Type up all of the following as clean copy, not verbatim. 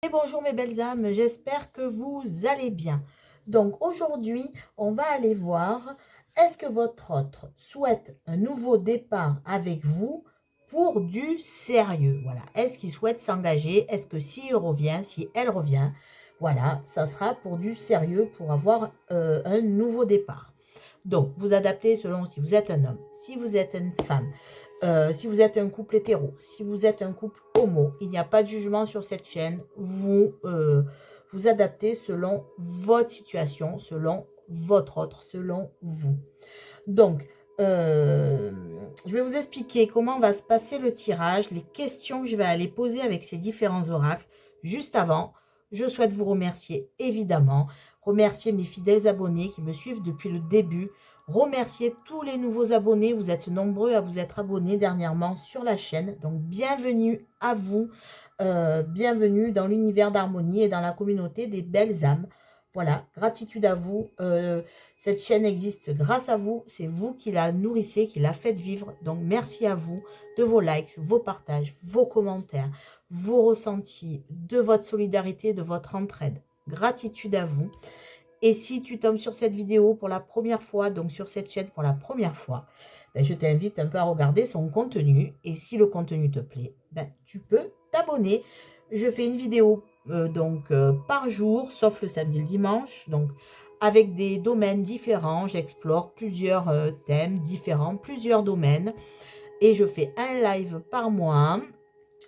Et bonjour mes belles âmes, j'espère que vous allez bien. Donc aujourd'hui, on va aller voir, est-ce que votre autre souhaite un nouveau départ avec vous pour du sérieux? Voilà, est-ce qu'il souhaite s'engager? Est-ce que s'il revient, si elle revient, voilà, ça sera pour du sérieux, pour avoir un nouveau départ. Donc, vous adaptez selon si vous êtes un homme, si vous êtes une femme, si vous êtes un couple hétéro, si vous êtes un couple homo, il n'y a pas de jugement sur cette chaîne. Vous adaptez selon votre situation, selon votre autre, selon vous. Donc, je vais vous expliquer comment va se passer le tirage, les questions que je vais aller poser avec ces différents oracles. Juste avant, je souhaite vous remercier, évidemment, remercier mes fidèles abonnés qui me suivent depuis le début, remercier tous les nouveaux abonnés. Vous êtes nombreux à vous être abonnés dernièrement sur la chaîne, donc bienvenue à vous, bienvenue dans l'univers d'harmonie et dans la communauté des belles âmes. Voilà, gratitude à vous. Cette chaîne existe grâce à vous. C'est vous qui la nourrissez, qui la faites vivre. Donc, merci à vous de vos likes, vos partages, vos commentaires, vos ressentis, de votre solidarité, de votre entraide. Gratitude à vous. Et si tu tombes sur cette vidéo pour la première fois, donc sur cette chaîne pour la première fois, ben, je t'invite un peu à regarder son contenu. Et si le contenu te plaît, ben, tu peux t'abonner. Je fais une vidéo par jour, sauf le samedi et le dimanche. Donc, avec des domaines différents, j'explore plusieurs thèmes différents, plusieurs domaines. Et je fais un live par mois.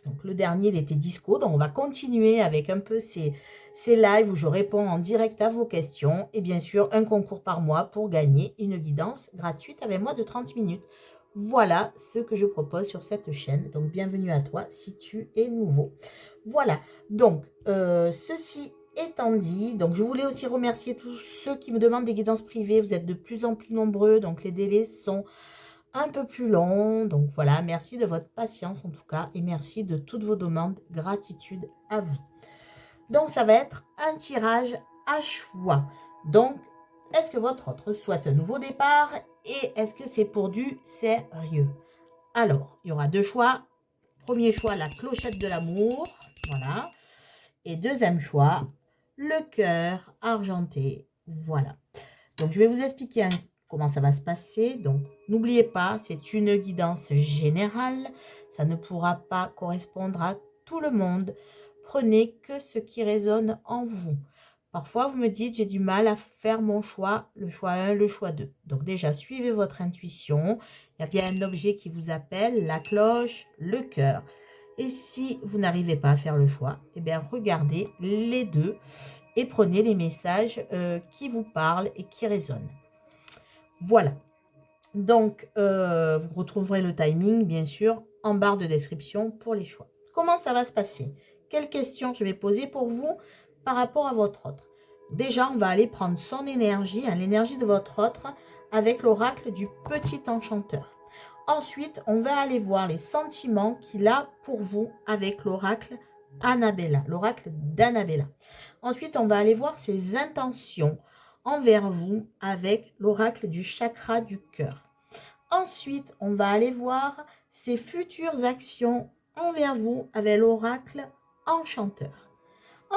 Donc, le dernier, il était disco. Donc, on va continuer avec un peu ces lives où je réponds en direct à vos questions. Et bien sûr, un concours par mois pour gagner une guidance gratuite avec moi de 30 minutes. Voilà ce que je propose sur cette chaîne. Donc, bienvenue à toi si tu es nouveau. Voilà. Donc, ceci étant dit, donc je voulais aussi remercier tous ceux qui me demandent des guidances privées. Vous êtes de plus en plus nombreux. Donc, les délais sont un peu plus long. Donc voilà, merci de votre patience en tout cas et merci de toutes vos demandes. Gratitude à vous. Donc ça va être un tirage à choix. Donc, est-ce que votre autre souhaite un nouveau départ et est-ce que c'est pour du sérieux? Alors, il y aura deux choix. Premier choix, la clochette de l'amour. Voilà. Et deuxième choix, le cœur argenté. Voilà. Donc, je vais vous expliquer comment ça va se passer. Donc, n'oubliez pas, c'est une guidance générale. Ça ne pourra pas correspondre à tout le monde. Prenez que ce qui résonne en vous. Parfois, vous me dites, j'ai du mal à faire mon choix, le choix 1, le choix 2. Donc déjà, suivez votre intuition. Il y a bien un objet qui vous appelle, la cloche, le cœur. Et si vous n'arrivez pas à faire le choix, eh bien, regardez les deux et prenez les messages qui vous parlent et qui résonnent. Voilà. Donc, vous retrouverez le timing, bien sûr, en barre de description pour les choix. Comment ça va se passer? Quelles questions je vais poser pour vous par rapport à votre autre? Déjà, on va aller prendre son énergie, l'énergie de votre autre, avec l'oracle du petit enchanteur. Ensuite, on va aller voir les sentiments qu'il a pour vous avec l'oracle Annabella, l'oracle d'Annabella. Ensuite, on va aller voir ses intentions envers vous avec l'oracle du chakra du cœur. Ensuite, on va aller voir ses futures actions envers vous avec l'oracle enchanteur.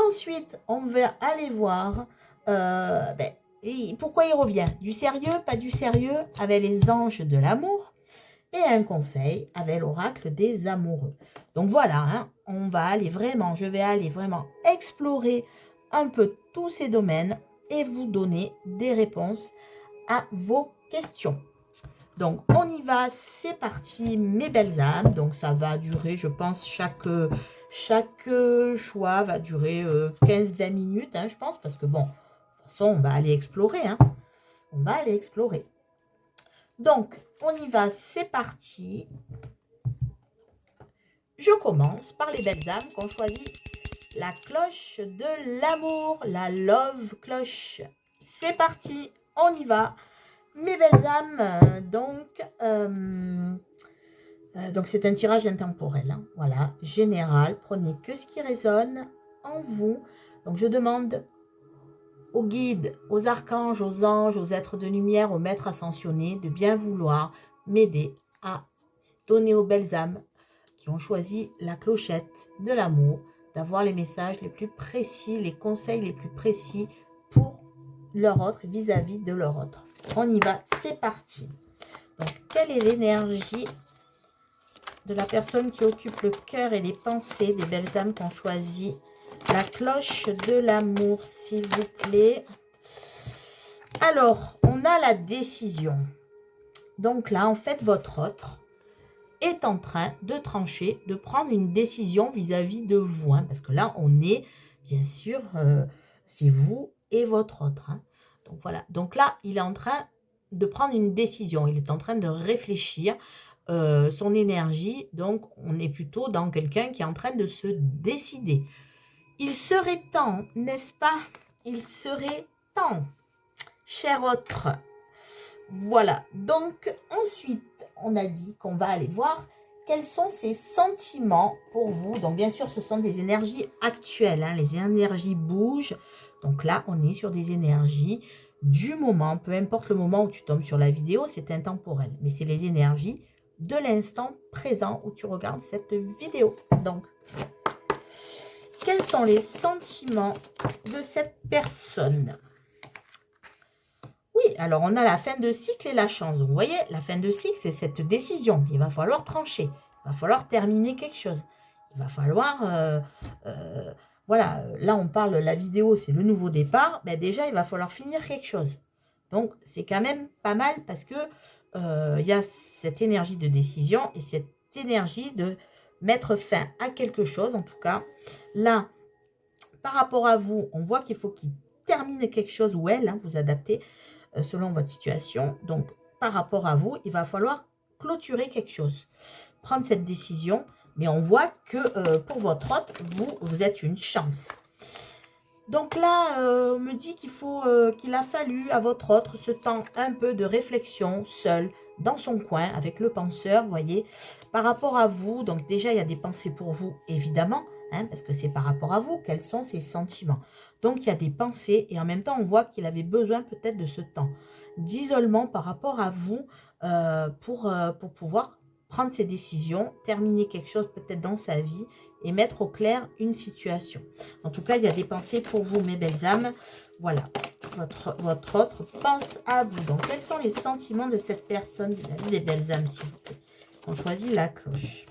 Ensuite, on va aller voir pourquoi il revient. Du sérieux, pas du sérieux, avec les anges de l'amour. Et un conseil avec l'oracle des amoureux. Donc voilà, hein, je vais aller vraiment explorer un peu tous ces domaines et vous donner des réponses à vos questions. Donc on y va, c'est parti mes belles âmes. Donc ça va durer, je pense, chaque choix va durer 15-20 minutes, hein, je pense, parce que bon, de toute façon, on va aller explorer, hein. On va aller explorer. Donc, on y va, c'est parti. Je commence par les belles âmes qui ont choisi la cloche de l'amour, la love cloche. C'est parti, on y va. Mes belles âmes, donc c'est un tirage intemporel, hein, voilà, général. Prenez que ce qui résonne en vous. Donc je demande aux guides, aux archanges, aux anges, aux êtres de lumière, aux maîtres ascensionnés de bien vouloir m'aider à donner aux belles âmes qui ont choisi la clochette de l'amour d'avoir les messages les plus précis, les conseils les plus précis pour leur autre, vis-à-vis de leur autre. On y va, c'est parti. Donc, quelle est l'énergie de la personne qui occupe le cœur et les pensées des belles âmes qui ont choisi la cloche de l'amour, s'il vous plaît? Alors, on a la décision. Donc là, en fait, votre autre est en train de trancher, de prendre une décision vis-à-vis de vous. Hein, parce que là, on est, bien sûr, c'est vous et votre autre. Hein. Donc voilà. Donc là, il est en train de prendre une décision. Il est en train de réfléchir son énergie. Donc, on est plutôt dans quelqu'un qui est en train de se décider. Il serait temps, n'est-ce pas? Il serait temps, cher autre. Voilà. Donc, ensuite, on a dit qu'on va aller voir quels sont ces sentiments pour vous. Donc, bien sûr, ce sont des énergies actuelles. Hein. Les énergies bougent. Donc là, on est sur des énergies du moment. Peu importe le moment où tu tombes sur la vidéo, c'est intemporel. Mais c'est les énergies de l'instant présent où tu regardes cette vidéo. Donc, quels sont les sentiments de cette personne? Oui, alors on a la fin de cycle et la chance. Vous voyez, la fin de cycle, c'est cette décision. Il va falloir trancher. Il va falloir terminer quelque chose. Il va falloir... voilà, là on parle, la vidéo, c'est le nouveau départ. Ben déjà, il va falloir finir quelque chose. Donc, c'est quand même pas mal parce que il y a cette énergie de décision et cette énergie de mettre fin à quelque chose. En tout cas, là, par rapport à vous, on voit qu'il faut qu'il termine quelque chose ou elle, hein, vous adaptez selon votre situation. Donc, par rapport à vous, il va falloir clôturer quelque chose. Prendre cette décision. Mais on voit que pour votre autre, vous êtes une chance. Donc là, on me dit qu'il a fallu à votre autre ce temps un peu de réflexion, seul, dans son coin, avec le penseur, vous voyez, par rapport à vous. Donc déjà, il y a des pensées pour vous, évidemment, hein, parce que c'est par rapport à vous, quels sont ses sentiments. Donc il y a des pensées, et en même temps, on voit qu'il avait besoin peut-être de ce temps d'isolement par rapport à vous, pour pouvoir prendre ses décisions, terminer quelque chose peut-être dans sa vie, et mettre au clair une situation. En tout cas, il y a des pensées pour vous, mes belles âmes. Voilà, votre autre pense à vous. Donc, quels sont les sentiments de cette personne vis-à-vis des belles âmes, s'il vous plaît? On choisit la cloche.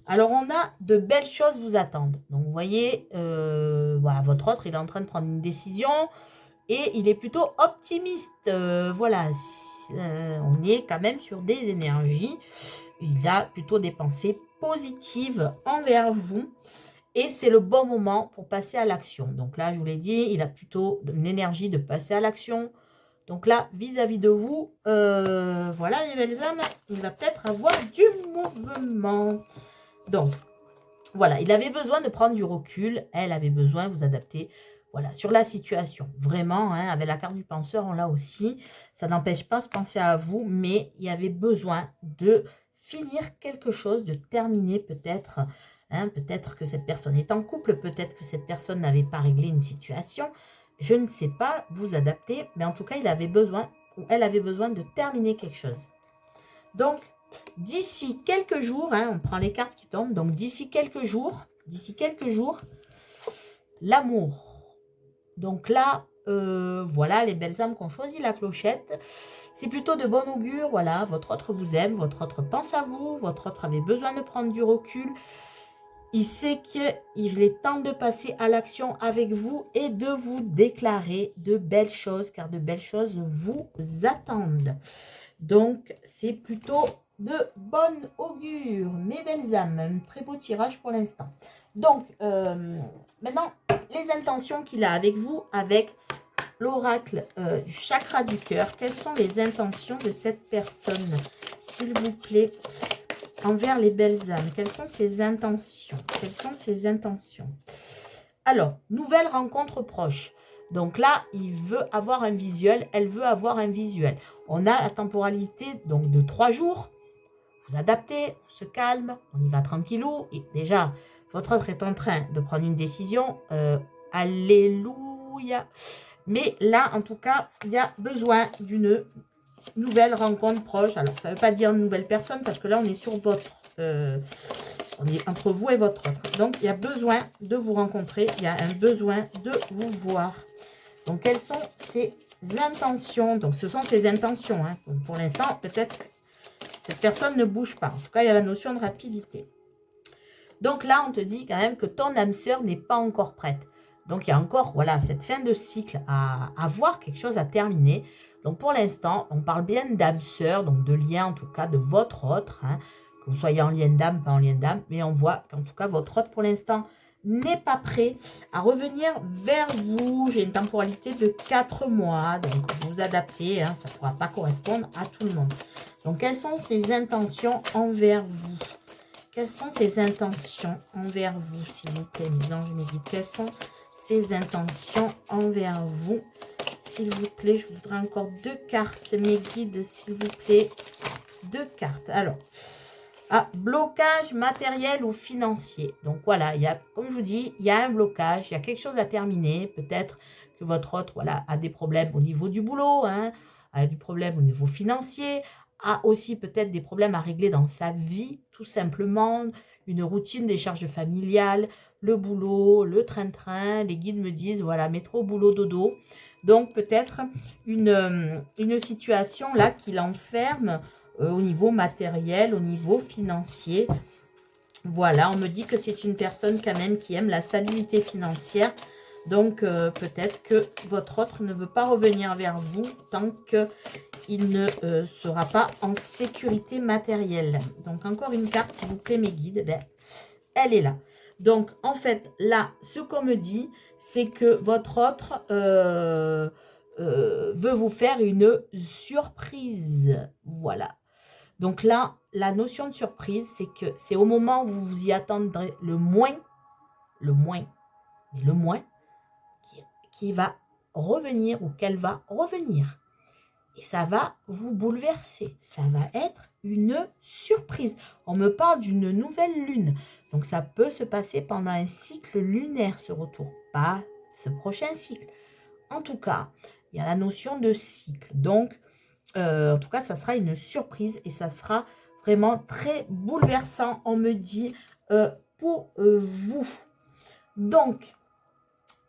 Alors, on a de belles choses vous attendent. Donc, vous voyez, voilà, votre autre, il est en train de prendre une décision et il est plutôt optimiste. Voilà, on est quand même sur des énergies. Il a plutôt des pensées positives envers vous. Et c'est le bon moment pour passer à l'action. Donc là, je vous l'ai dit, il a plutôt une énergie de passer à l'action. Donc là, vis-à-vis de vous, voilà les belles âmes, il va peut-être avoir du mouvement. Donc, voilà, il avait besoin de prendre du recul. Elle avait besoin de vous adapter, voilà, sur la situation. Vraiment, hein, avec la carte du penseur, on l'a aussi. Ça n'empêche pas de penser à vous, mais il y avait besoin de finir quelque chose, de terminer peut-être. Hein, peut-être que cette personne est en couple, peut-être que cette personne n'avait pas réglé une situation. Je ne sais pas, vous adapter, mais en tout cas, il avait besoin, ou elle avait besoin de terminer quelque chose. Donc, d'ici quelques jours, hein, on prend les cartes qui tombent, donc d'ici quelques jours, l'amour. Donc là, voilà, les belles âmes qui ont choisi la clochette. C'est plutôt de bon augure, voilà, votre autre vous aime, votre autre pense à vous, votre autre avait besoin de prendre du recul. Il sait qu'il est temps de passer à l'action avec vous et de vous déclarer de belles choses, car de belles choses vous attendent. Donc, c'est plutôt de bonne augure, mes belles âmes. Un très beau tirage pour l'instant. Donc, maintenant, les intentions qu'il a avec vous, avec l'oracle du chakra du cœur. Quelles sont les intentions de cette personne, s'il vous plaît, envers les belles âmes? Quelles sont ses intentions? Quelles sont ses intentions? Alors, nouvelle rencontre proche. Donc là, il veut avoir un visuel, elle veut avoir un visuel. On a la temporalité donc de 3 jours. Vous adaptez, on se calme, on y va tranquillou. Et déjà, votre autre est en train de prendre une décision. Alléluia. Mais là, en tout cas, il y a besoin d'une nouvelle rencontre proche. Alors, ça ne veut pas dire une nouvelle personne parce que là, on est sur votre On est entre vous et votre autre. Donc, il y a besoin de vous rencontrer. Il y a un besoin de vous voir. Donc, quelles sont ces intentions? Donc, ce sont ces intentions. Hein. Donc, pour l'instant, peut-être que cette personne ne bouge pas. En tout cas, il y a la notion de rapidité. Donc là, on te dit quand même que ton âme sœur n'est pas encore prête. Donc, il y a encore, voilà, cette fin de cycle à voir, quelque chose à terminer. Donc, pour l'instant, on parle bien d'âme sœur, donc de lien, en tout cas, de votre autre. Hein, que vous soyez en lien d'âme, pas en lien d'âme. Mais on voit qu'en tout cas, votre autre, pour l'instant, n'est pas prêt à revenir vers vous. J'ai une temporalité de 4 mois. Donc, vous vous adaptez. Hein, ça ne pourra pas correspondre à tout le monde. Donc, quelles sont ses intentions envers vous? Quelles sont ses intentions envers vous, s'il vous plaît, mes anges, mes guides? Quelles sont ses intentions envers vous, s'il vous plaît? Je voudrais encore 2 cartes, mes guides, s'il vous plaît. 2 cartes. Alors, blocage matériel ou financier. Donc voilà, il y a, comme je vous dis, il y a un blocage, il y a quelque chose à terminer. Peut-être que votre autre, voilà, a des problèmes au niveau du boulot, hein, a du problème au niveau financier, a aussi peut-être des problèmes à régler dans sa vie, tout simplement, une routine, des charges familiales, le boulot, le train-train. Les guides me disent, voilà, métro, boulot, dodo. Donc peut-être une situation là qui l'enferme au niveau matériel, au niveau financier. Voilà, on me dit que c'est une personne quand même qui aime la stabilité financière. Donc, peut-être que votre autre ne veut pas revenir vers vous tant qu'il ne sera pas en sécurité matérielle. Donc, encore une carte, s'il vous plaît, mes guides. Ben, elle est là. Donc, en fait, là, ce qu'on me dit, c'est que votre autre veut vous faire une surprise. Voilà. Donc là, la notion de surprise, c'est que c'est au moment où vous vous y attendrez le moins, qui va revenir ou qu'elle va revenir. Et ça va vous bouleverser. Ça va être une surprise. On me parle d'une nouvelle lune. Donc ça peut se passer pendant un cycle lunaire, ce retour. Pas ce prochain cycle. En tout cas, il y a la notion de cycle. Donc, en tout cas, ça sera une surprise et ça sera vraiment très bouleversant, on me dit, pour vous. Donc,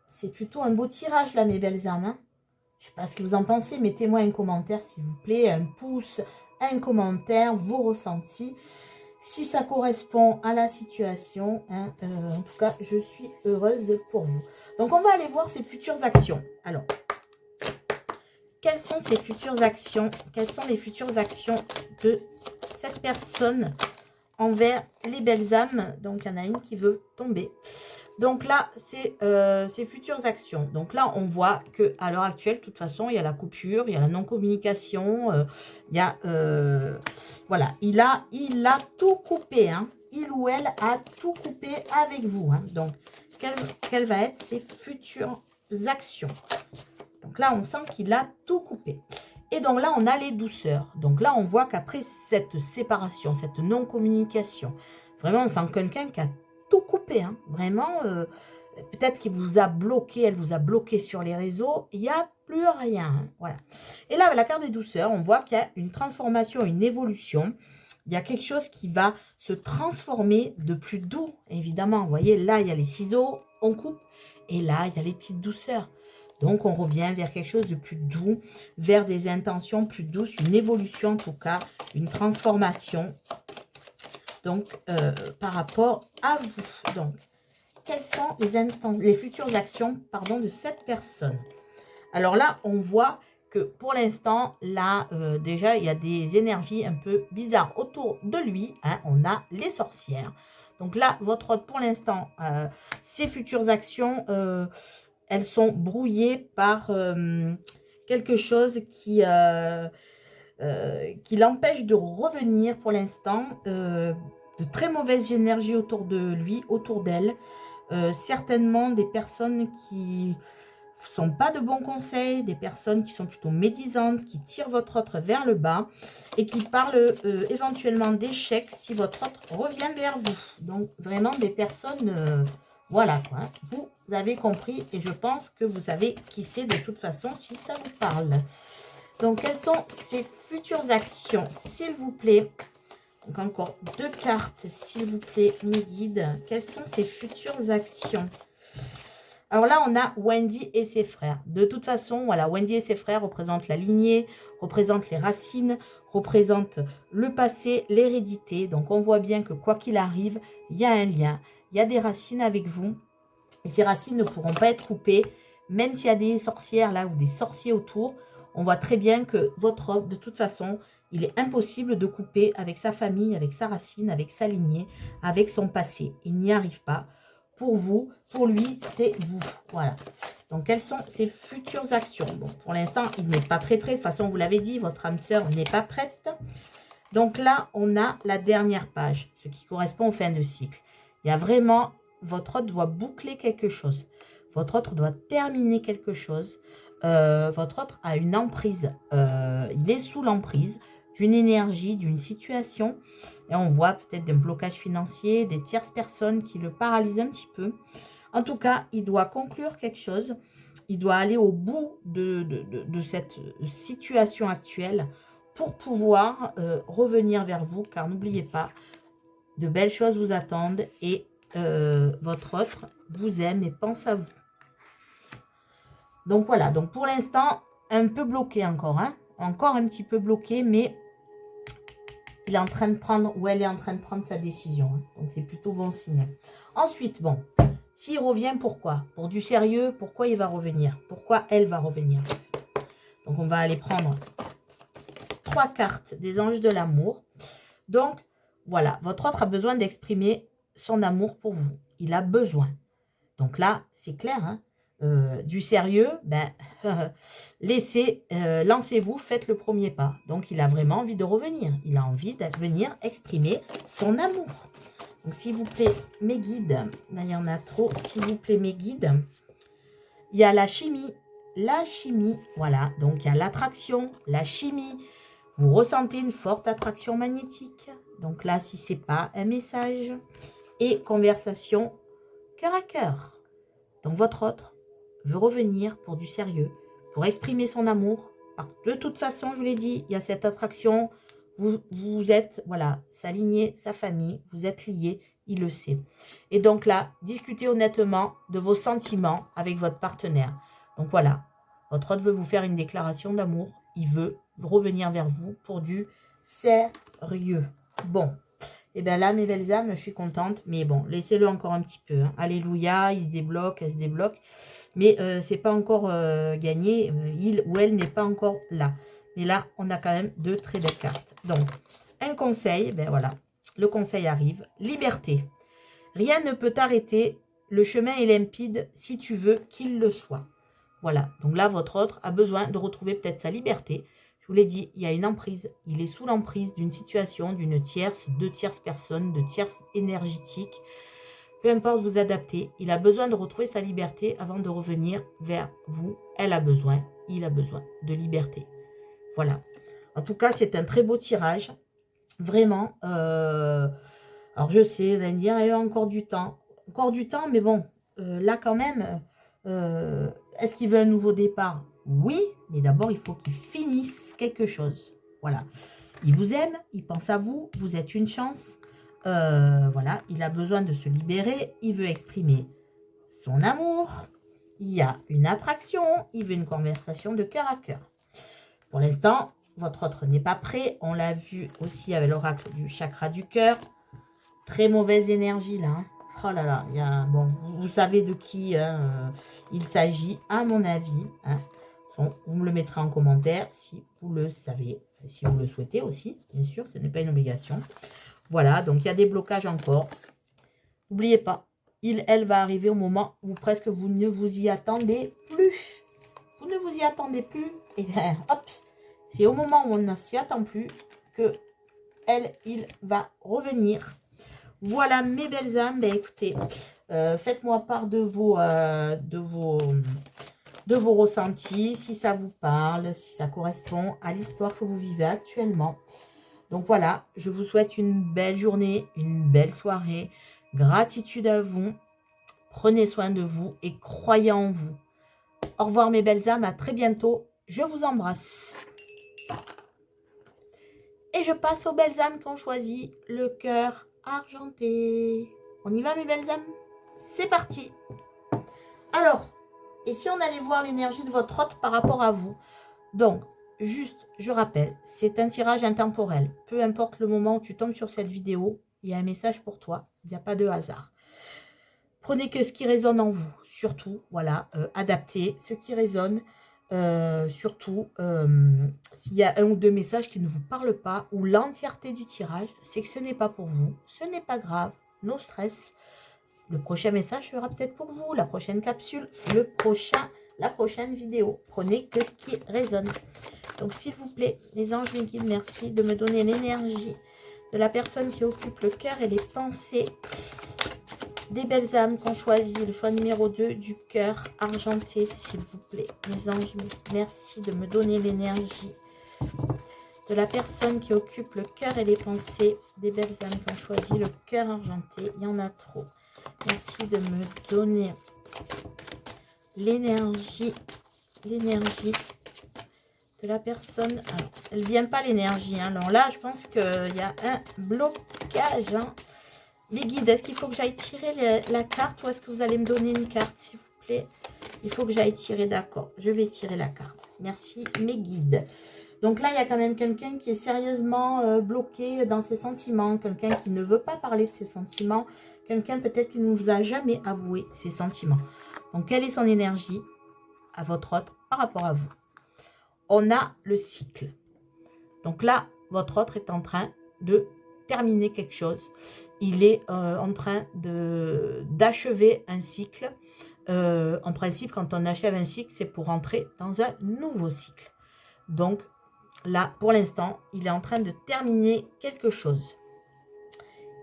c'est plutôt un beau tirage là, mes belles âmes. Hein. Je ne sais pas ce que vous en pensez. Mettez-moi un commentaire, s'il vous plaît, un pouce, un commentaire, vos ressentis. Si ça correspond à la situation, hein, en tout cas, je suis heureuse pour vous. Donc, on va aller voir ses futures actions. Alors, quelles sont ses futures actions? Quelles sont les futures actions de cette personne envers les belles âmes? Donc, il y en a une qui veut tomber. Donc là, c'est ses futures actions. Donc là, on voit qu'à l'heure actuelle, de toute façon, il y a la coupure, il y a la non-communication, il y a... voilà, il a tout coupé. Hein. Il ou elle a tout coupé avec vous. Hein. Donc, quelles vont être ses futures actions? Donc là, on sent qu'il a tout coupé. Et donc là, on a les douceurs. Donc là, on voit qu'après cette séparation, cette non-communication, vraiment, on sent quelqu'un qui a tout coupé. Hein. Vraiment, peut-être qu'il vous a bloqué, elle vous a bloqué sur les réseaux. Il n'y a plus rien. Hein. Voilà. Et là, avec la carte des douceurs, on voit qu'il y a une transformation, une évolution. Il y a quelque chose qui va se transformer de plus doux, évidemment. Vous voyez, là, il y a les ciseaux, on coupe. Et là, il y a les petites douceurs. Donc, on revient vers quelque chose de plus doux, vers des intentions plus douces, une évolution en tout cas, une transformation. Donc, par rapport à vous. Donc, quelles sont les futures actions de cette personne? Alors là, on voit que pour l'instant, là, déjà, il y a des énergies un peu bizarres autour de lui. Hein, on a les sorcières. Donc là, votre hôte, pour l'instant, ses futures actions... elles sont brouillées par quelque chose qui l'empêche de revenir pour l'instant. De très mauvaises énergies autour de lui, autour d'elle. Certainement des personnes qui sont pas de bons conseils, des personnes qui sont plutôt médisantes, qui tirent votre autre vers le bas et qui parlent éventuellement d'échec si votre autre revient vers vous. Donc vraiment des personnes... voilà, quoi. Vous avez compris et je pense que vous savez qui c'est de toute façon si ça vous parle. Donc, quelles sont ces futures actions, s'il vous plaît, Donc encore 2 cartes, s'il vous plaît, mes guides. Quelles sont ces futures actions? Alors là, on a Wendy et ses frères. De toute façon, voilà, Wendy et ses frères représentent la lignée, représentent les racines, représentent le passé, l'hérédité. Donc on voit bien que quoi qu'il arrive, il y a un lien, il y a des racines avec vous. Et ces racines ne pourront pas être coupées, même s'il y a des sorcières là ou des sorciers autour. On voit très bien que votre homme, de toute façon, il est impossible de couper avec sa famille, avec sa racine, avec sa lignée, avec son passé. Il n'y arrive pas. Pour vous, pour lui, c'est vous. Voilà. Donc, quelles sont ses futures actions? Bon, pour l'instant, il n'est pas très prêt. De toute façon, vous l'avez dit, votre âme sœur n'est pas prête. Donc là, on a la dernière page, ce qui correspond aux fins de cycle. Il y a vraiment, votre autre doit boucler quelque chose. Votre autre doit terminer quelque chose. Votre autre a une emprise. Il est sous l'emprise d'une énergie, d'une situation. Et on voit peut-être des blocages financiers, des tierces personnes qui le paralysent un petit peu. En tout cas, il doit conclure quelque chose. Il doit aller au bout de cette situation actuelle pour pouvoir revenir vers vous. Car n'oubliez pas, de belles choses vous attendent et votre autre vous aime et pense à vous. Donc voilà, donc pour l'instant, un peu bloqué encore. Hein, encore un petit peu bloqué, mais il est en train de prendre, ou elle est en train de prendre sa décision. Hein, donc c'est plutôt bon signe. Ensuite, bon, s'il revient, pourquoi? Pour du sérieux, pourquoi il va revenir? Pourquoi elle va revenir? Donc on va aller prendre 3 cartes des anges de l'amour. Donc voilà, votre autre a besoin d'exprimer son amour pour vous. Il a besoin. Donc là, c'est clair, hein, du sérieux, ben, lancez-vous, faites le premier pas. Donc, il a vraiment envie de revenir. Il a envie de venir exprimer son amour. Donc, s'il vous plaît, mes guides, là, il y en a trop, s'il vous plaît, mes guides, il y a la chimie, voilà. Donc, il y a l'attraction, la chimie. Vous ressentez une forte attraction magnétique. Donc là, si ce n'est pas un message. Et conversation cœur à cœur. Donc, votre autre veut revenir pour du sérieux, pour exprimer son amour. De toute façon, je vous l'ai dit, il y a cette attraction. Vous êtes, voilà, sa lignée, sa famille, vous êtes liés, il le sait. Et donc là, discutez honnêtement de vos sentiments avec votre partenaire. Donc voilà, votre autre veut vous faire une déclaration d'amour. Il veut revenir vers vous pour du sérieux. Bon. Et bien là, mes belles âmes, je suis contente. Mais bon, laissez-le encore un petit peu. Hein. Alléluia, il se débloque, elle se débloque. Mais c'est pas encore gagné. Il ou elle n'est pas encore là. Mais là, on a quand même 2 très belles cartes. Donc, un conseil, ben voilà. Le conseil arrive. Liberté. Rien ne peut t'arrêter. Le chemin est limpide si tu veux qu'il le soit. Voilà. Donc là, votre autre a besoin de retrouver peut-être sa liberté. Je vous l'ai dit, il y a une emprise. Il est sous l'emprise d'une situation, d'une tierce, 2 tierces personnes, de tierces énergétiques. Peu importe, vous adaptez. Il a besoin de retrouver sa liberté avant de revenir vers vous. Elle a besoin, il a besoin de liberté. Voilà. En tout cas, c'est un très beau tirage. Vraiment. Alors, je sais, vous allez me dire, il y a encore du temps. Encore du temps, mais bon, là quand même, est-ce qu'il veut un nouveau départ? Oui, mais d'abord, il faut qu'il finisse quelque chose. Voilà. Il vous aime, il pense à vous, vous êtes une chance. Voilà, il a besoin de se libérer, il veut exprimer son amour. Il y a une attraction, il veut une conversation de cœur à cœur. Pour l'instant, votre autre n'est pas prêt. On l'a vu aussi avec l'oracle du chakra du cœur. Très mauvaise énergie là. Hein. Oh là là, il y a, bon, vous savez de qui il s'agit, à mon avis. Hein. Bon, vous me le mettrez en commentaire si vous le savez, si vous le souhaitez aussi, bien sûr, ce n'est pas une obligation. Voilà, donc il y a des blocages encore. N'oubliez pas, elle va arriver au moment où presque vous ne vous y attendez plus. Vous ne vous y attendez plus, et bien hop, c'est au moment où on ne s'y attend plus que il va revenir. Voilà mes belles âmes, ben écoutez, faites-moi part de vos ressentis, si ça vous parle, si ça correspond à l'histoire que vous vivez actuellement. Donc voilà, je vous souhaite une belle journée, une belle soirée. Gratitude à vous. Prenez soin de vous et croyez en vous. Au revoir mes belles âmes, à très bientôt. Je vous embrasse. Et je passe aux belles âmes qui ont choisi le cœur argenté. On y va mes belles âmes? C'est parti. Alors, et si on allait voir l'énergie de votre hôte par rapport à vous? Donc, juste, je rappelle, c'est un tirage intemporel. Peu importe le moment où tu tombes sur cette vidéo, il y a un message pour toi. Il n'y a pas de hasard. Prenez que ce qui résonne en vous. Surtout, voilà, adaptez ce qui résonne. Surtout, s'il y a un ou deux messages qui ne vous parlent pas ou l'entièreté du tirage, c'est que ce n'est pas pour vous. Ce n'est pas grave. No stress. Le prochain message sera peut-être pour vous. La prochaine capsule, la prochaine vidéo. Prenez que ce qui résonne. Donc, s'il vous plaît, les anges, les guides, merci de me donner l'énergie de la personne qui occupe le cœur et les pensées des belles âmes qui ont choisi le choix numéro 2 du cœur argenté, s'il vous plaît. Les anges, merci de me donner l'énergie de la personne qui occupe le cœur et les pensées des belles âmes qui ont choisi le cœur argenté. Il y en a trop. Merci de me donner l'énergie de la personne. Alors, elle ne vient pas l'énergie. Hein. Alors là, je pense qu'il y a un blocage. Hein. Les guides, est-ce qu'il faut que j'aille tirer la carte ou est-ce que vous allez me donner une carte, s'il vous plaît? Il faut que j'aille tirer, d'accord. Je vais tirer la carte. Merci, mes guides. Donc là, il y a quand même quelqu'un qui est sérieusement bloqué dans ses sentiments. Quelqu'un qui ne veut pas parler de ses sentiments. Quelqu'un peut-être qui ne vous a jamais avoué ses sentiments. Donc, quelle est son énergie à votre hôte par rapport à vous? On a le cycle. Donc là, votre hôte est en train de terminer quelque chose. Il est en train d'achever un cycle. En principe, quand on achève un cycle, c'est pour entrer dans un nouveau cycle. Donc là, pour l'instant, il est en train de terminer quelque chose.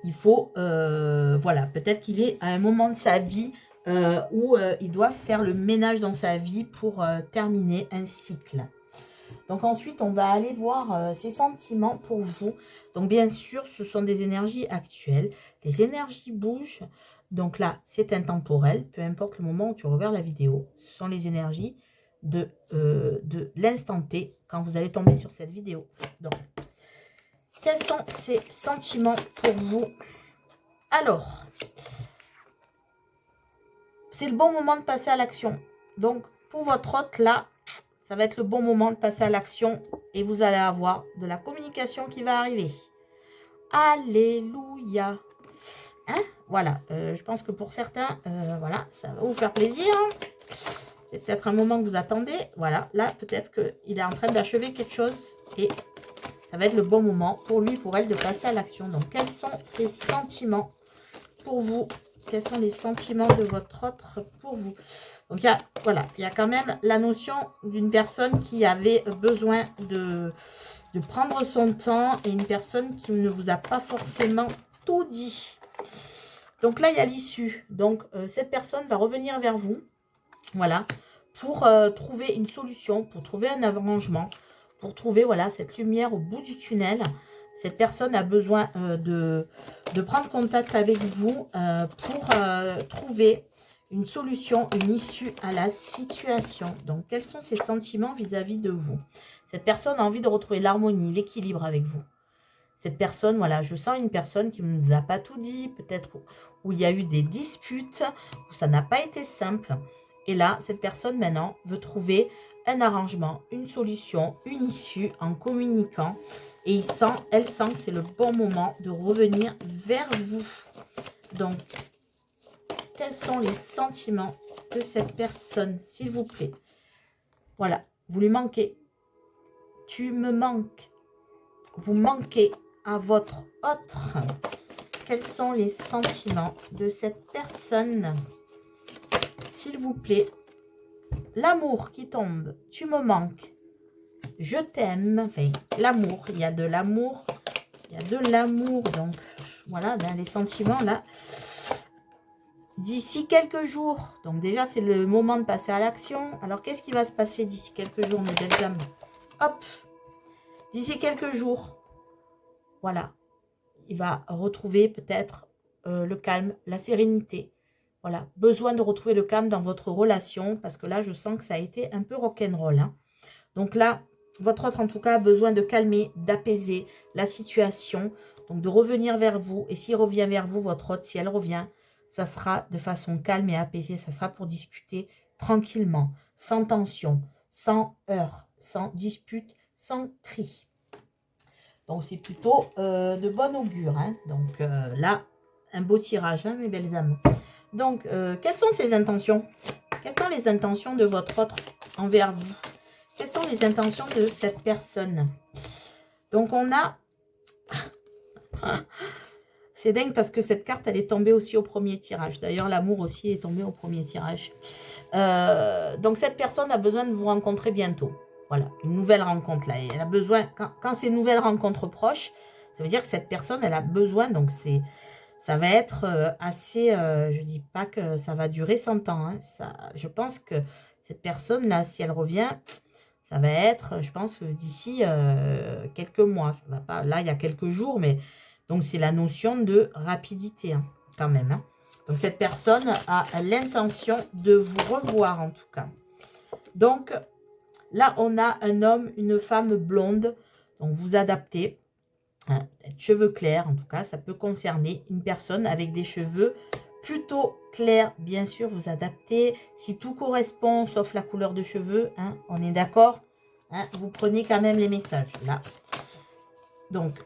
Il faut, voilà, peut-être qu'il est à un moment de sa vie où il doit faire le ménage dans sa vie pour terminer un cycle. Donc ensuite, on va aller voir ses sentiments pour vous. Donc bien sûr, ce sont des énergies actuelles. Les énergies bougent. Donc là, c'est intemporel. Peu importe le moment où tu regardes la vidéo. Ce sont les énergies de l'instant T quand vous allez tomber sur cette vidéo. Donc, quels sont ces sentiments pour vous? Alors, c'est le bon moment de passer à l'action. Donc, pour votre hôte, là, ça va être le bon moment de passer à l'action et vous allez avoir de la communication qui va arriver. Alléluia. Hein? Voilà, je pense que pour certains, voilà, ça va vous faire plaisir. C'est peut-être un moment que vous attendez. Voilà, là, peut-être qu'il est en train d'achever quelque chose et ça va être le bon moment pour lui, pour elle, de passer à l'action. Donc, quels sont ses sentiments pour vous? Quels sont les sentiments de votre autre pour vous? Donc, voilà, il y a quand même la notion d'une personne qui avait besoin de prendre son temps et une personne qui ne vous a pas forcément tout dit. Donc là, il y a l'issue. Donc, cette personne va revenir vers vous, voilà, pour trouver une solution, pour trouver un arrangement, pour trouver, voilà, cette lumière au bout du tunnel. Cette personne a besoin de prendre contact avec vous pour trouver une solution, une issue à la situation. Donc, quels sont ses sentiments vis-à-vis de vous? Cette personne a envie de retrouver l'harmonie, l'équilibre avec vous. Cette personne, voilà, je sens une personne qui ne nous a pas tout dit, peut-être où il y a eu des disputes, où ça n'a pas été simple. Et là, cette personne, maintenant, veut trouver un arrangement, une solution, une issue en communiquant. Et elle sent que c'est le bon moment de revenir vers vous. Donc, quels sont les sentiments de cette personne, s'il vous plaît? Voilà, vous lui manquez. Tu me manques. Vous manquez à votre autre. Quels sont les sentiments de cette personne, s'il vous plaît? L'amour qui tombe. Tu me manques. Je t'aime. Enfin, l'amour. Il y a de l'amour. Il y a de l'amour. Donc, voilà, ben, les sentiments, là. D'ici quelques jours. Donc, déjà, c'est le moment de passer à l'action. Alors, qu'est-ce qui va se passer d'ici quelques jours, mes belles âmes? Hop. D'ici quelques jours. Voilà. Il va retrouver peut-être le calme, la sérénité. Voilà. Besoin de retrouver le calme dans votre relation. Parce que là, je sens que ça a été un peu rock'n'roll. Hein. Donc là, votre autre en tout cas a besoin de calmer, d'apaiser la situation, donc de revenir vers vous. Et s'il revient vers vous, votre autre, si elle revient, ça sera de façon calme et apaisée. Ça sera pour discuter tranquillement, sans tension, sans heurts, sans dispute, sans cri. Donc c'est plutôt de bon augure. Hein. Donc là, un beau tirage, hein, mes belles âmes. Donc, quelles sont ses intentions? Quelles sont les intentions de votre autre envers vous? Quelles sont les intentions de cette personne? Donc, on a... C'est dingue parce que cette carte, elle est tombée aussi au premier tirage. D'ailleurs, l'amour aussi est tombé au premier tirage. Donc, cette personne a besoin de vous rencontrer bientôt. Voilà, une nouvelle rencontre là. Et elle a besoin, quand c'est une nouvelle rencontre proche, ça veut dire que cette personne, elle a besoin, donc ça va être assez, je ne dis pas que ça va durer 100 ans. Hein, je pense que cette personne là, si elle revient, ça va être, je pense, d'ici quelques mois. Ça va pas, là, il y a quelques jours, mais donc c'est la notion de rapidité hein, quand même. Hein. Donc cette personne a l'intention de vous revoir en tout cas. Donc là, on a un homme, une femme blonde. Donc vous adaptez. Hein, cheveux clairs, en tout cas, ça peut concerner une personne avec des cheveux plutôt clairs. Bien sûr, vous adaptez. Si tout correspond, sauf la couleur de cheveux, hein, on est d'accord hein, vous prenez quand même les messages, là. Donc,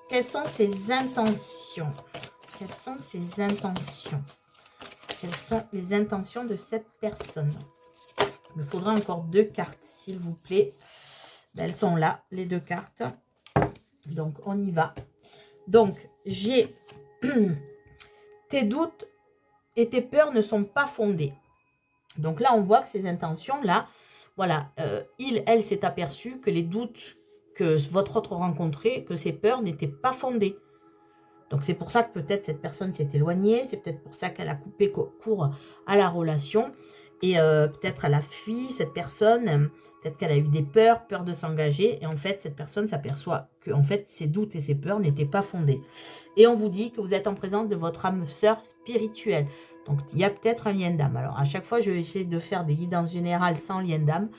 quelles sont ses intentions? Quelles sont ses intentions? Quelles sont les intentions de cette personne? Il me faudra encore 2 cartes, s'il vous plaît. Elles sont là, les 2 cartes. Donc, on y va. Donc, j'ai tes doutes et tes peurs ne sont pas fondées. Donc là, on voit que ces intentions-là, voilà, elle s'est aperçue que les doutes que votre autre rencontrait, que ces peurs n'étaient pas fondées. Donc, c'est pour ça que peut-être cette personne s'est éloignée. C'est peut-être pour ça qu'elle a coupé court à la relation. Et peut-être elle a fui cette personne. Peut-être qu'elle a eu des peurs, peur de s'engager. Et en fait, cette personne s'aperçoit que en fait, ses doutes et ses peurs n'étaient pas fondés. Et on vous dit que vous êtes en présence de votre âme sœur spirituelle. Donc, il y a peut-être un lien d'âme. Alors, à chaque fois, je vais essayer de faire des guidances générales sans lien d'âme.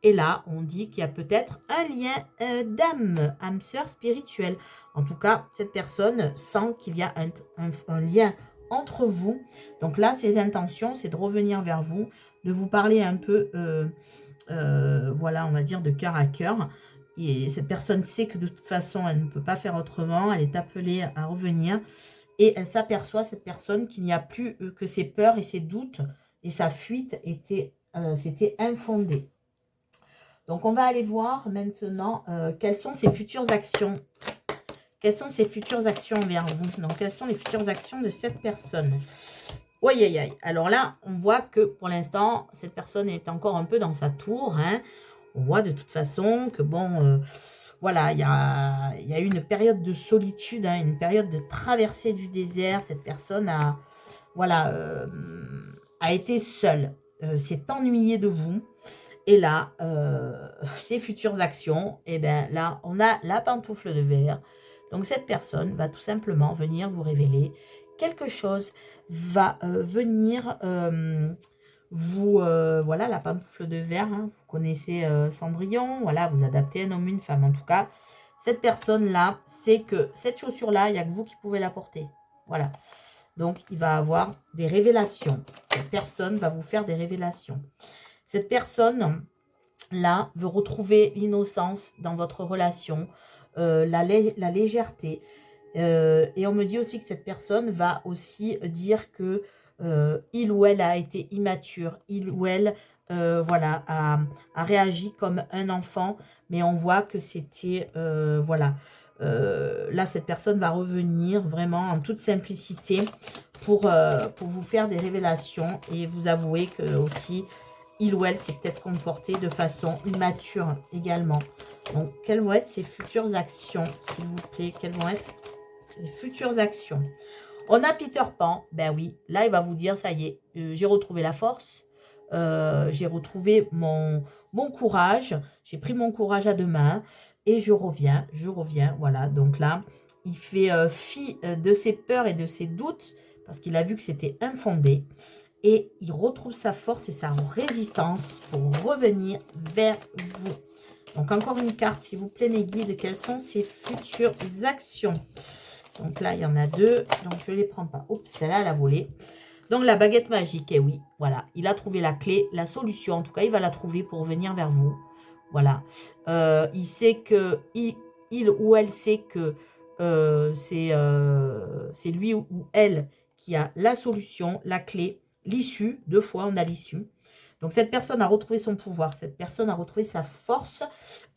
Et là, on dit qu'il y a peut-être un lien d'âme, âme sœur spirituelle. En tout cas, cette personne sent qu'il y a un lien entre vous. Donc là, ses intentions, c'est de revenir vers vous, de vous parler un peu, voilà, on va dire de cœur à cœur. Et cette personne sait que de toute façon, elle ne peut pas faire autrement. Elle est appelée à revenir. Et elle s'aperçoit, cette personne, qu'il n'y a plus que ses peurs et ses doutes. Et sa fuite c'était infondé. Donc, on va aller voir maintenant quelles sont ses futures actions. Quelles sont ses futures actions envers vous? Donc, quelles sont les futures actions de cette personne? Aïe, aïe, aïe. Alors là, on voit que pour l'instant, cette personne est encore un peu dans sa tour. Hein. On voit de toute façon que, bon, voilà, il y a eu une période de solitude, hein, une période de traversée du désert. Cette personne a, voilà, a été seule, s'est ennuyée de vous. Et là, ses futures actions, et bien là, on a la pantoufle de verre. Donc, cette personne va tout simplement venir vous révéler quelque chose, va venir vous... voilà, la pantoufle de verre, hein, vous connaissez Cendrillon, voilà, vous adaptez un homme, une femme. En tout cas, cette personne-là, c'est que cette chaussure-là, il n'y a que vous qui pouvez la porter. Voilà. Donc, il va avoir des révélations. Cette personne va vous faire des révélations. Cette personne-là veut retrouver l'innocence dans votre relation, la légèreté. Et on me dit aussi que cette personne va aussi dire que il ou elle a été immature. Il ou elle voilà, a réagi comme un enfant. Mais on voit que c'était... voilà. Là, cette personne va revenir vraiment en toute simplicité pour vous faire des révélations et vous avouer que aussi... il ou elle s'est peut-être comporté de façon immature également. Donc, quelles vont être ses futures actions, s'il vous plaît? Quelles vont être ses futures actions? On a Peter Pan. Ben oui, là, il va vous dire, ça y est, j'ai retrouvé la force. J'ai retrouvé mon courage. J'ai pris mon courage à deux mains. Et je reviens. Voilà, donc là, il fait fi de ses peurs et de ses doutes. Parce qu'il a vu que c'était infondé. et il retrouve sa force et sa résistance pour revenir vers vous. Donc, encore une carte, s'il vous plaît, mes guides. Quelles sont ses futures actions? Donc là, il y en a deux. Donc, je ne les prends pas. Oups, celle-là, elle a volé. Donc, la baguette magique, et oui, voilà. Il a trouvé la clé, la solution. En tout cas, il va la trouver pour venir vers vous. Voilà. Il sait que... Il ou elle sait que c'est lui ou elle qui a la solution, la clé, l'issue. 2 fois, on a l'issue. Donc, cette personne a retrouvé son pouvoir. Cette personne a retrouvé sa force.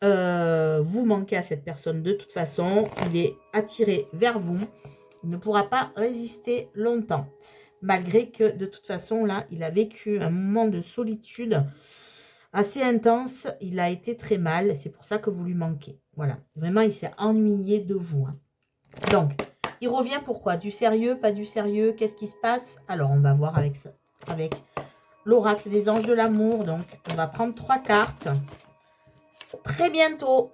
Vous manquez à cette personne de toute façon. Il est attiré vers vous. Il ne pourra pas résister longtemps. Malgré que, de toute façon, là, il a vécu un moment de solitude assez intense. Il a été très mal. C'est pour ça que vous lui manquez. Voilà. Vraiment, il s'est ennuyé de vous. Donc, il revient pourquoi? Du sérieux, pas du sérieux? Qu'est-ce qui se passe? Alors, on va voir avec ça. Avec l'oracle des anges de l'amour. Donc, on va prendre 3 cartes. Très bientôt.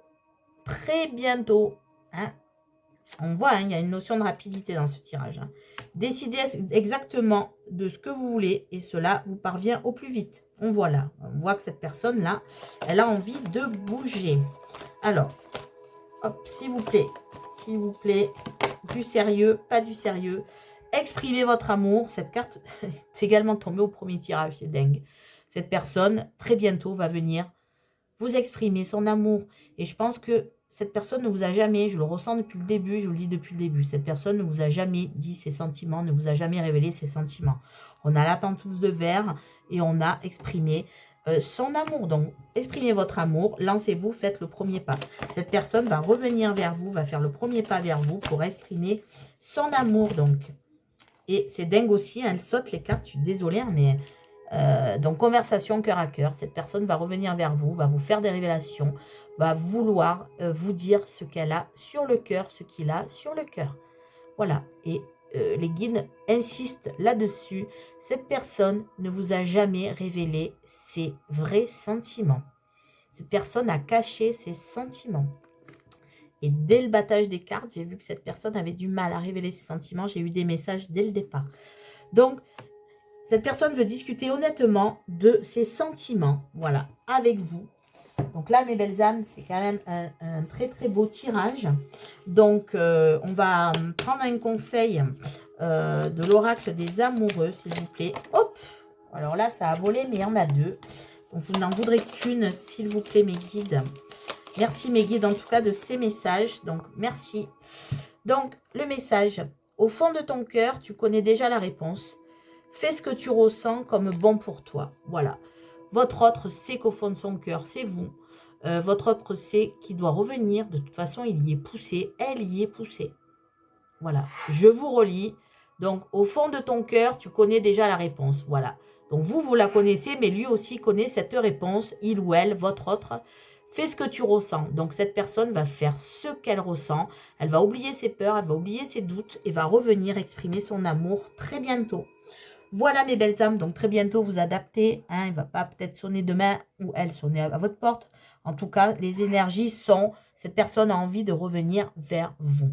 Très bientôt. Hein, on voit, il y a une notion de rapidité dans ce tirage. Décidez exactement de ce que vous voulez et cela vous parvient au plus vite. On voit là. On voit que cette personne-là, elle a envie de bouger. Alors, hop, s'il vous plaît, du sérieux, pas du sérieux. Exprimez votre amour. Cette carte est également tombée au premier tirage, c'est dingue. Cette personne, très bientôt, va venir vous exprimer son amour. Et je pense que cette personne ne vous a jamais, je le ressens depuis le début, je vous le dis depuis le début, cette personne ne vous a jamais dit ses sentiments, ne vous a jamais révélé ses sentiments. On a la pantoufle de verre et on a exprimé son amour. Donc, exprimez votre amour, lancez-vous, faites le premier pas. Cette personne va revenir vers vous, va faire le premier pas vers vous pour exprimer son amour. Donc, et c'est dingue aussi, elle saute les cartes, je suis désolée, mais... donc, conversation cœur à cœur. Cette personne va revenir vers vous, va vous faire des révélations, va vouloir vous dire ce qu'elle a sur le cœur, ce qu'il a sur le cœur. Voilà. Et les guides insistent là-dessus. Cette personne ne vous a jamais révélé ses vrais sentiments. Cette personne a caché ses sentiments. Et dès le battage des cartes, j'ai vu que cette personne avait du mal à révéler ses sentiments. J'ai eu des messages dès le départ. Donc, cette personne veut discuter honnêtement de ses sentiments, voilà, avec vous. Donc là, mes belles âmes, c'est quand même un très, très beau tirage. Donc, on va prendre un conseil de l'oracle des amoureux, s'il vous plaît. Hop! Alors là, ça a volé, mais il y en a 2. Donc, vous n'en voudrez qu'une, s'il vous plaît, mes guides. Merci, mes guides, en tout cas, de ces messages. Donc, merci. Donc, le message. Au fond de ton cœur, tu connais déjà la réponse. Fais ce que tu ressens comme bon pour toi. Voilà. Votre autre sait qu'au fond de son cœur, c'est vous. Votre autre sait qu'il doit revenir. De toute façon, il y est poussé. Elle y est poussée. Voilà. Je vous relis. Donc, au fond de ton cœur, tu connais déjà la réponse. Voilà. Donc, vous la connaissez, mais lui aussi connaît cette réponse. Il ou elle, votre autre. Fais ce que tu ressens. Donc, cette personne va faire ce qu'elle ressent. Elle va oublier ses peurs, elle va oublier ses doutes et va revenir exprimer son amour très bientôt. Voilà mes belles âmes, donc très bientôt vous adaptez, hein, il ne va pas peut-être sonner demain ou elle sonner à votre porte. En tout cas, les énergies sont, cette personne a envie de revenir vers vous.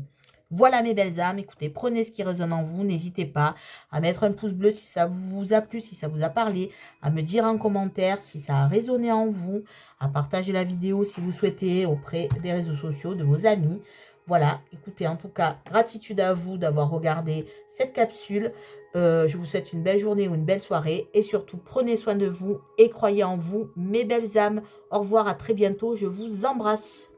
Voilà mes belles âmes, écoutez, prenez ce qui résonne en vous, n'hésitez pas à mettre un pouce bleu si ça vous a plu, si ça vous a parlé, à me dire en commentaire si ça a résonné en vous, à partager la vidéo si vous souhaitez auprès des réseaux sociaux, de vos amis. Voilà, écoutez, en tout cas, gratitude à vous d'avoir regardé cette capsule. Je vous souhaite une belle journée ou une belle soirée. Et surtout, prenez soin de vous et croyez en vous, mes belles âmes. Au revoir, à très bientôt. Je vous embrasse.